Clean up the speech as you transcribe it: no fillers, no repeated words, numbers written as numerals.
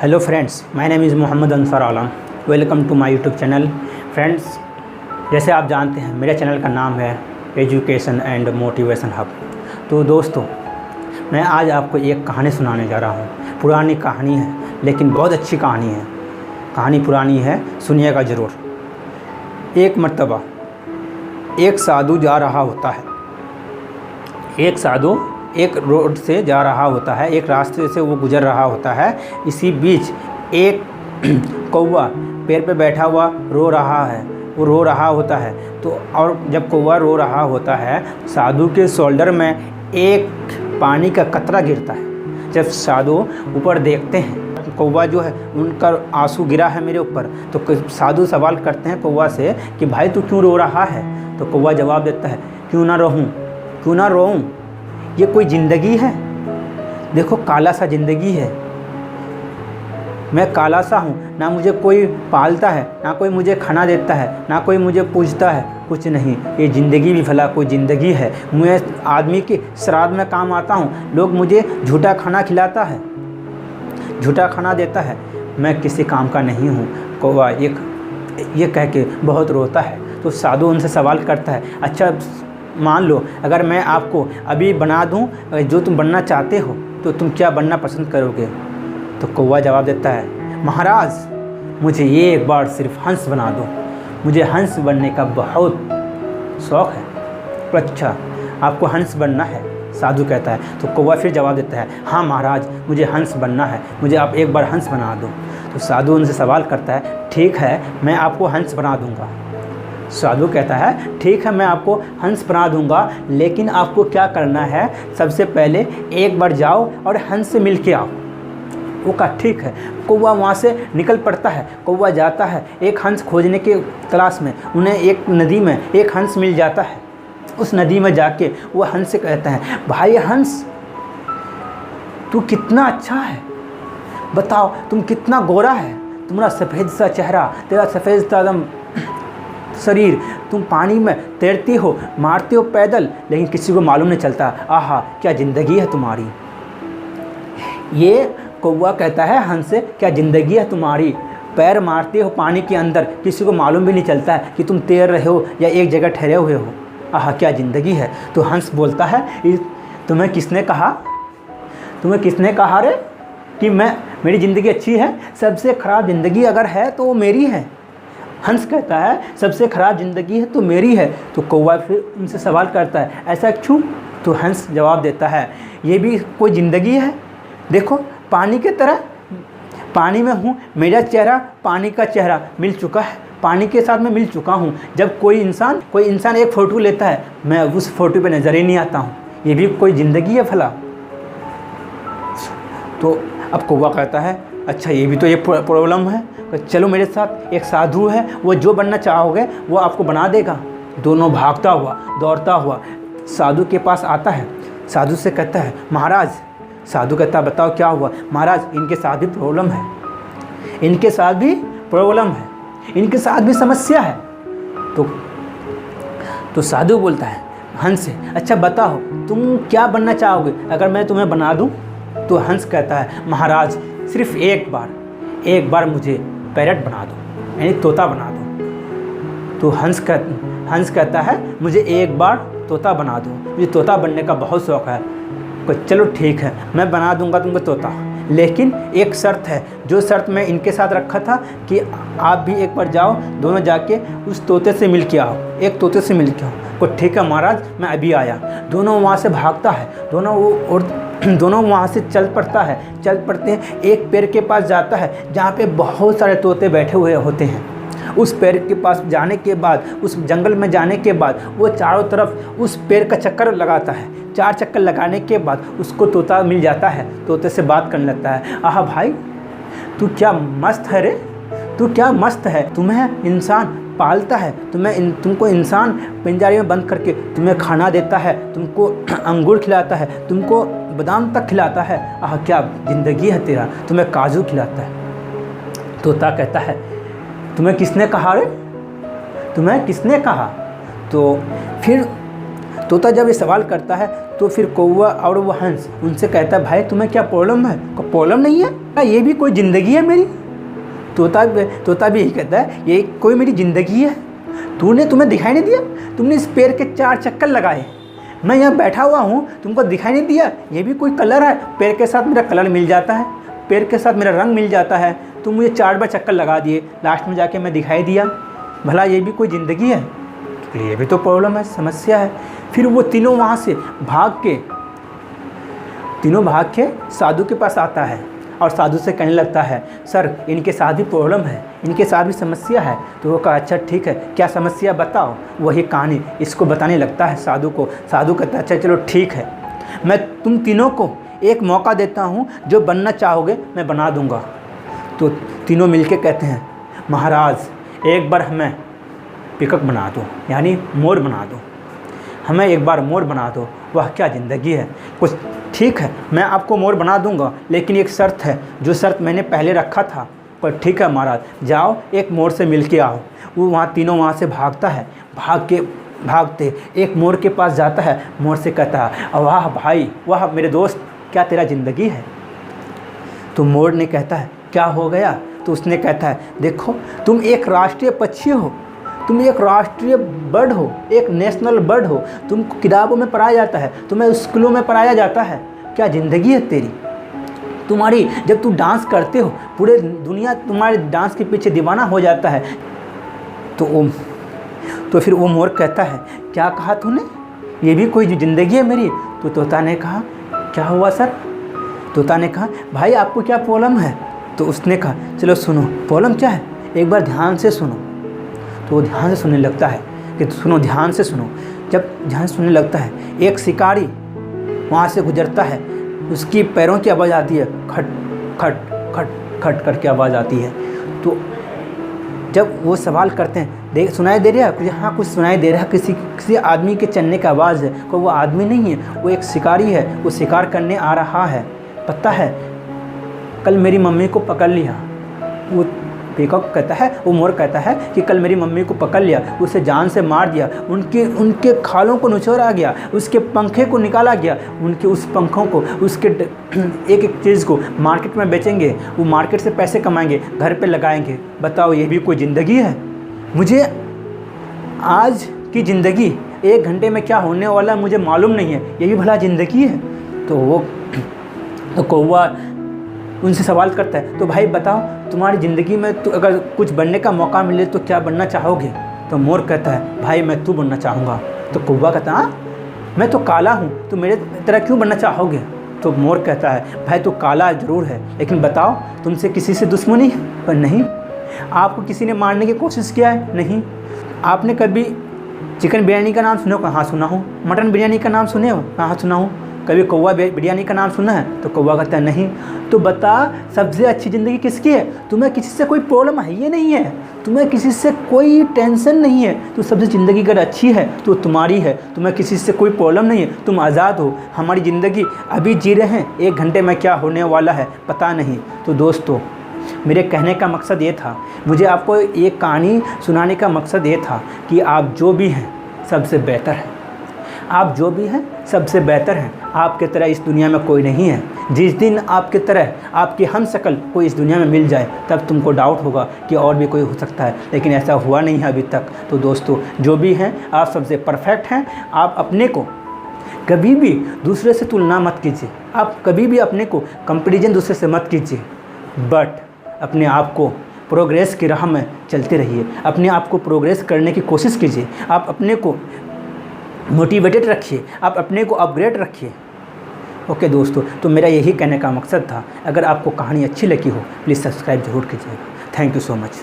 Hello friends, my name is Mohammad Ansar Alam. Welcome to my YouTube channel. Friends, जैसे आप जानते हैं मेरे चैनल का नाम है एजुकेशन एंड मोटिवेशन हब। तो दोस्तों, मैं आज आपको एक कहानी सुनाने जा रहा हूँ। पुरानी कहानी है लेकिन बहुत अच्छी कहानी है। कहानी पुरानी है, सुनिएगा ज़रूर। एक मर्तबा एक साधु जा रहा होता है। एक साधु एक रोड से जा रहा होता है, एक रास्ते से वो गुजर रहा होता है। इसी बीच एक कौवा पेड़ पे बैठा हुआ रो रहा है। वो रो रहा होता है तो और जब कौवा रो रहा होता है, साधु के शोल्डर में एक पानी का कतरा गिरता है। जब साधु ऊपर देखते हैं, कौवा जो है उनका आंसू गिरा है मेरे ऊपर। तो साधु सवाल करते हैं कौवा से कि भाई तू क्यों रो रहा है? तो कौवा जवाब देता है, क्यों ना रोऊं, क्यों ना रोऊं, ये कोई ज़िंदगी है? देखो काला सा ज़िंदगी है। मैं काला सा हूँ, ना मुझे कोई पालता है, ना कोई मुझे खाना देता है, ना कोई मुझे पूछता है, कुछ नहीं। ये ज़िंदगी भी भला कोई ज़िंदगी है? मैं आदमी के श्राद्ध में काम आता हूँ, लोग मुझे झूठा खाना खिलाता है, झूठा खाना देता है, मैं किसी काम का नहीं हूँ। कौवा ये कह के बहुत रोता है। तो साधु उनसे सवाल करता है, अच्छा मान लो अगर मैं आपको अभी बना दूं जो तुम बनना चाहते हो, तो तुम क्या बनना पसंद करोगे? तो कौवा जवाब देता है, महाराज मुझे एक बार सिर्फ हंस बना दो, मुझे हंस बनने का बहुत शौक़ है। अच्छा, आपको हंस बनना है? साधु कहता है। तो कौवा फिर जवाब देता है, हाँ महाराज मुझे हंस बनना है, मुझे आप एक बार हंस बना दो। तो साधु उनसे सवाल करता है, ठीक है मैं आपको हंस बना दूँगा। साधु कहता है, ठीक है मैं आपको हंस बना दूंगा, लेकिन आपको क्या करना है, सबसे पहले एक बार जाओ और हंस से मिल के आओ। वो कहा ठीक है। कौवा वहाँ से निकल पड़ता है। कौवा जाता है एक हंस खोजने के तलाश में। उन्हें एक नदी में एक हंस मिल जाता है। उस नदी में जाके वो हंस से कहता है, भाई हंस तू कितना अच्छा है, बताओ तुम कितना गोरा है, तुम्हारा सफ़ेद सा चेहरा, तेरा सफ़ेद सा एकदम शरीर, तुम पानी में तैरती हो, मारते हो पैदल, लेकिन किसी को मालूम नहीं चलता। आहा क्या ज़िंदगी है तुम्हारी। ये कौवा कहता है हंस से, क्या ज़िंदगी है तुम्हारी, पैर मारते हो पानी के अंदर, किसी को मालूम भी नहीं चलता है कि तुम तैर रहे हो या एक जगह ठहरे हुए हो। आहा क्या ज़िंदगी है। तो हंस बोलता है, तुम्हें किसने कहा, तुम्हें किसने कहा रे कि मेरी ज़िंदगी अच्छी है? सबसे ख़राब ज़िंदगी अगर है तो वो मेरी है। हंस कहता है, सबसे ख़राब ज़िंदगी है तो मेरी है। तो कौवा फिर उनसे सवाल करता है, ऐसा क्यों? तो हंस जवाब देता है, ये भी कोई ज़िंदगी है? देखो पानी की तरह, पानी में हूँ, मेरा चेहरा पानी का चेहरा मिल चुका है, पानी के साथ मैं मिल चुका हूँ। जब कोई इंसान एक फ़ोटो लेता है, मैं उस फ़ोटो पे नज़र ही नहीं आता हूँ। ये भी कोई ज़िंदगी है भला? तो अब कौवा कहता है, अच्छा ये भी तो ये प्रॉब्लम है, चलो मेरे साथ, एक साधु है, वो जो बनना चाहोगे वो आपको बना देगा। दोनों भागता हुआ दौड़ता हुआ साधु के पास आता है। साधु से कहता है, महाराज, साधु कहता है, बताओ क्या हुआ? महाराज इनके साथ भी प्रॉब्लम है, इनके साथ भी प्रॉब्लम है, इनके साथ भी समस्या है। तो साधु बोलता है हंस से, अच्छा बताओ तुम क्या बनना चाहोगे अगर मैं तुम्हें बना दूँ? तो हंस कहता है, महाराज सिर्फ एक बार मुझे पैरट बना दो, यानी तोता बना दो। तो हंस कहता है, मुझे एक बार तोता बना दो, मुझे तोता बनने का बहुत शौक़ है। तो चलो ठीक है मैं बना दूंगा तुमको तोता, लेकिन एक शर्त है, जो शर्त मैं इनके साथ रखा था कि आप भी एक बार जाओ, दोनों जाके उस तोते से मिल के आओ, एक तोते से मिल के आओ। तो ठीक है महाराज मैं अभी आया। दोनों वहाँ से भागता है, दोनों वहाँ से चल पड़ते हैं। एक पेड़ के पास जाता है जहाँ पे बहुत सारे तोते बैठे हुए होते हैं। उस पेड़ के पास जाने के बाद, उस जंगल में जाने के बाद, वो चारों तरफ उस पेड़ का चक्कर लगाता है। 4 चक्कर लगाने के बाद उसको तोता मिल जाता है। तोते से बात करने लगता है, आहा भाई तू क्या मस्त है रे, तू क्या मस्त है, तुम्हें इंसान पालता है, तुमको इंसान पिंजरे में बंद करके तुम्हें खाना देता है, तुमको अंगूर खिलाता है, तुमको बादाम तक खिलाता है। आह क्या ज़िंदगी है तेरा, तुम्हें काजू खिलाता है। तोता कहता है, तुम्हें किसने कहा रे, तुम्हें किसने कहा? तो फिर तोता जब ये सवाल करता है तो फिर कौवा और वो हंस उनसे कहता है भाई तुम्हें क्या प्रॉब्लम है? प्रॉब्लम नहीं है क्या? ये भी कोई ज़िंदगी है मेरी? तोता भी यही कहता है ये कोई मेरी ज़िंदगी है। तुम्हें दिखाई नहीं दिया? तुमने इस पेड़ के 4 चक्कर लगाए, मैं यहाँ बैठा हुआ हूँ, तुमको दिखाई नहीं दिया? ये भी कोई कलर है? पेड़ के साथ मेरा कलर मिल जाता है, पेड़ के साथ मेरा रंग मिल जाता है। तुम मुझे 4 बार चक्कर लगा दिए, लास्ट में जाके मैं दिखाई दिया, भला ये भी कोई ज़िंदगी है? ये भी तो प्रॉब्लम है, समस्या है। फिर वो तीनों वहाँ से भाग के साधु के पास आता है और साधु से कहने लगता है सर इनके साथ भी प्रॉब्लम है, इनके साथ भी समस्या है। तो वो कहा अच्छा ठीक है, क्या समस्या बताओ। वही कहानी इसको बताने लगता है साधु को। साधु कहता है अच्छा चलो ठीक है, मैं तुम तीनों को एक मौका देता हूँ, जो बनना चाहोगे मैं बना दूँगा। तो तीनों मिलके कहते हैं महाराज एक बार हमें पिकअप बना दो, यानी मोर बना दो, हमें एक बार मोर बना दो। वह क्या ज़िंदगी है? कुछ ठीक है मैं आपको मोर बना दूंगा, लेकिन एक शर्त है, जो शर्त मैंने पहले रखा था। पर ठीक है महाराज, जाओ एक मोर से मिल के आओ। वो वहाँ तीनों वहाँ से भागता है, भागते एक मोर के पास जाता है। मोर से कहता है वाह भाई वाह मेरे दोस्त, क्या तेरा ज़िंदगी है? तो मोर ने कहता है क्या हो गया? तो उसने कहता है देखो तुम एक राष्ट्रीय पक्षी हो, तुम एक राष्ट्रीय बर्ड हो, एक नेशनल बर्ड हो, तुमको किताबों में पढ़ाया जाता है, तुम्हें स्कूलों में पढ़ाया जाता है, क्या ज़िंदगी है तेरी? तुम्हारी जब तू डांस करते हो पूरे दुनिया तुम्हारे डांस के पीछे दीवाना हो जाता है। तो फिर वो मोर कहता है क्या कहा तूने? ये भी कोई ज़िंदगी है मेरी? तो तोता ने कहा क्या हुआ सर? तोता ने कहा भाई आपको क्या प्रॉब्लम है? तो उसने कहा चलो सुनो प्रॉब्लम क्या है, एक बार ध्यान से सुनो। तो वो ध्यान से सुनने लगता है कि सुनो ध्यान से सुनो। जब ध्यान से सुनने लगता है, एक शिकारी वहाँ से गुजरता है, उसकी पैरों की आवाज़ आती है, खट खट खट खट करके आवाज़ आती है। तो जब वो सवाल करते हैं सुनाई दे रहा है? हाँ कुछ सुनाई दे रहा है, किसी आदमी के चलने की आवाज़ है। को वो आदमी नहीं है, वो एक शिकारी है, वो शिकार करने आ रहा है। पता है कल मेरी मम्मी को पकड़ लिया। वो पीकॉक कहता है, वो मोर कहता है कि कल मेरी मम्मी को पकड़ लिया, उसे जान से मार दिया, उनके खालों को निचोड़ा गया, उसके पंखे को निकाला गया, उनके उस पंखों को, उसके एक एक चीज़ को मार्केट में बेचेंगे, वो मार्केट से पैसे कमाएंगे, घर पे लगाएंगे। बताओ ये भी कोई ज़िंदगी है? मुझे आज की ज़िंदगी 1 घंटे में क्या होने वाला मुझे मालूम नहीं है, ये भी भला ज़िंदगी है? तो कौवा उनसे सवाल करता है तो भाई बताओ तुम्हारी ज़िंदगी में तो अगर कुछ बनने का मौका मिले तो क्या बनना चाहोगे? तो मोर कहता है भाई मैं तू बनना चाहूँगा। तो कौवा कहता है हाँ मैं तो काला हूँ, तो मेरे तरह क्यों बनना चाहोगे? तो मोर कहता है भाई तो काला ज़रूर है, लेकिन बताओ तुमसे किसी से दुश्मनी है? पर नहीं। आपको किसी ने मारने की कोशिश किया है? नहीं। आपने कभी चिकन बिरयानी का नाम सुना हो? हाँ सुना हूँ। मटन बिरयानी का नाम सुने हो? हाँ सुना हूँ। कभी कौवा बिरयानी का नाम सुना है? तो कौवा कहता है नहीं। तो बता सबसे अच्छी ज़िंदगी किसकी है? तुम्हें किसी से कोई प्रॉब्लम है ये नहीं है, तुम्हें किसी से कोई टेंशन नहीं है, तो सबसे ज़िंदगी अगर अच्छी है तो तुम्हारी है। तुम्हें किसी से कोई प्रॉब्लम नहीं है, तुम आज़ाद हो। हमारी ज़िंदगी अभी जी रहे हैं, 1 घंटे में क्या होने वाला है पता नहीं। तो दोस्तों मेरे कहने का मकसद ये था, मुझे आपको एक कहानी सुनाने का मकसद ये था कि आप जो भी हैं सबसे बेहतर हैं, आप जो भी हैं सबसे बेहतर हैं। आपके तरह इस दुनिया में कोई नहीं है। जिस दिन आपके तरह आपकी हमशक्ल कोई इस दुनिया में मिल जाए तब तुमको डाउट होगा कि और भी कोई हो सकता है, लेकिन ऐसा हुआ नहीं है अभी तक। तो दोस्तों जो भी हैं आप सबसे परफेक्ट हैं। आप अपने को कभी भी दूसरे से तुलना मत कीजिए, आप कभी भी अपने को कंपैरिजन दूसरे से मत कीजिए, बट अपने आप को प्रोग्रेस की राह में चलते रहिए, अपने आप को प्रोग्रेस करने की कोशिश कीजिए, आप अपने को मोटिवेटेड रखिए, आप अपने को अपग्रेड रखिए। ओके दोस्तों, तो मेरा यही कहने का मकसद था। अगर आपको कहानी अच्छी लगी हो प्लीज़ सब्सक्राइब ज़रूर कीजिएगा। Thank you so much.